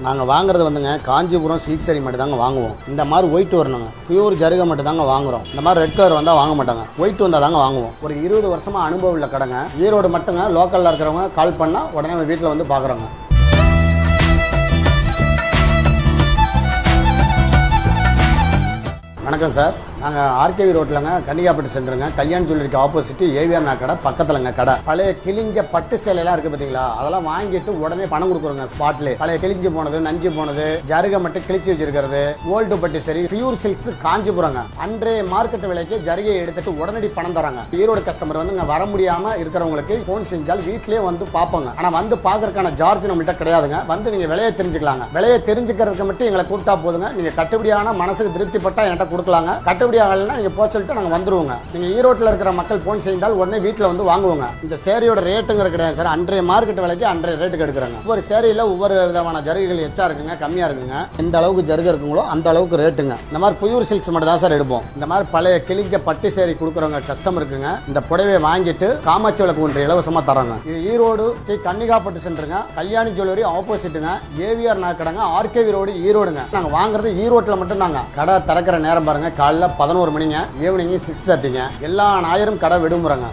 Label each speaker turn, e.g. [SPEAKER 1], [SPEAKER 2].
[SPEAKER 1] நாங்கள் வாங்குறது வந்துங்க காஞ்சிபுரம் சில்க் சாரி மட்டும் தாங்க வாங்குவோம். இந்த மாதிரி ஒயிட் வரணுங்க, பியூர் ஜருகை மட்டும் தாங்க வாங்குறோம். இந்த மாதிரி ரெட் கலர் வந்தால் வாங்க மாட்டாங்க, ஒயிட் வந்தால் தாங்க வாங்குவோம். ஒரு 20 வருஷமா அனுபவம் உள்ள கடைங்க. ஈரோடு மட்டுங்க. லோக்கலில் இருக்கிறவங்க கால் பண்ணால் உடனே வீட்டில் வந்து பார்க்குறோங்க. வணக்கம் சார், நாங்கள் ஆர்கேவி ரோட்லங்க, கன்னிகாப்பட்டு சென்டருங்க, கல்யாண் ஜுவல்லரிக்கு ஆப்போசிட் ஏவிஆர் கடை பக்கத்துலங்க கடை. பழைய கிழிஞ்ச பட்டு சேலையெல்லாம் இருக்கு பார்த்தீங்களா, அதெல்லாம் வாங்கிட்டு உடனே பணம் கொடுக்குறோங்க ஸ்பாட்லேயே. பழைய கிழிஞ்சு போனது, நஞ்சு போனது, ஜருகை மட்டும் கிழிச்சு வச்சிருக்கிறது, ஓல்டு பட்டு சரி, பியூர் சில்க்ஸ் காஞ்சிபுரங்க. அன்றைய மார்க்கெட் விலைக்கு ஜருகையை எடுத்துட்டு உடனடி பணம் தராங்க. ஈரோடு கஸ்டமர் வந்து இங்கே வர முடியாம இருக்கிறவங்களுக்கு ஃபோன் செஞ்சால் வீட்லேயே வந்து பார்ப்பாங்க. ஆனால் வந்து பார்க்கறதுக்கான சார்ஜ் நம்மள்கிட்ட கிடையாதுங்க. வந்து நீங்கள் விலையை தெரிஞ்சுக்கலாங்க. விலையை தெரிஞ்சுக்கிறதுக்கு மட்டும் எங்களை கூப்பிட்டா போதுங்க. நீங்கள் கட்டுப்படியான மனசுக்கு திருப்திப்பட்டா என்கிட்ட கொடுக்கலாங்க. கட்டுப்படி ஆகலைன்னா நீங்க போக சொல்லிட்டு நாங்கள் வந்துருவோங்க. நீங்க ஈரோட்டில் இருக்கிற மக்கள் போன் செய்தால் உடனே வீட்டில் வந்து வாங்குவோங்க. இந்த சேரியோட ரேட்டுங்கிற கிடையாது சார், அன்றைய மார்க்கெட் விலைக்கு அன்றைய ரேட்டுக்கு எடுக்கிறாங்க. ஒவ்வொரு சேரியில் ஒவ்வொரு விதமான ஜருகைகள் எச்சா இருக்குங்க, கம்மியா இருக்குங்க. எந்த அளவுக்கு ஜருகை இருக்குங்களோ அந்த அளவுக்கு ரேட்டுங்க. இந்த மாதிரி பியூர் சில்க்ஸ் மட்டும் தான் சார் எடுப்போம். இந்த மாதிரி பழைய கிழிஞ்ச பட்டு சேரி கொடுக்குறவங்க கஸ்டமருக்குங்க இந்த புடவையை வாங்கிட்டு காமாட்சி விளக்கு ஒன்று இலவசமா தராங்க. இது ஈரோடு கன்னிகாப்பட்டு சென்டருங்க, கல்யாணி ஜுவல்லரி ஆப்போசிட்டுங்க, ஏவிஆர் கடைங்க, ஆர்கேவி ரோடு ஈரோடுங்க. நாங்கள் வாங்குறது ஈரோட்டில் மட்டும் தாங்க. கடை திறக்கிற நேரம் பாருங்க, காலைல 11 மணிங்க, ஈவினிங் 6:30ங்க. எல்லா ஞாயிறும் கடை விடுமுறைங்க.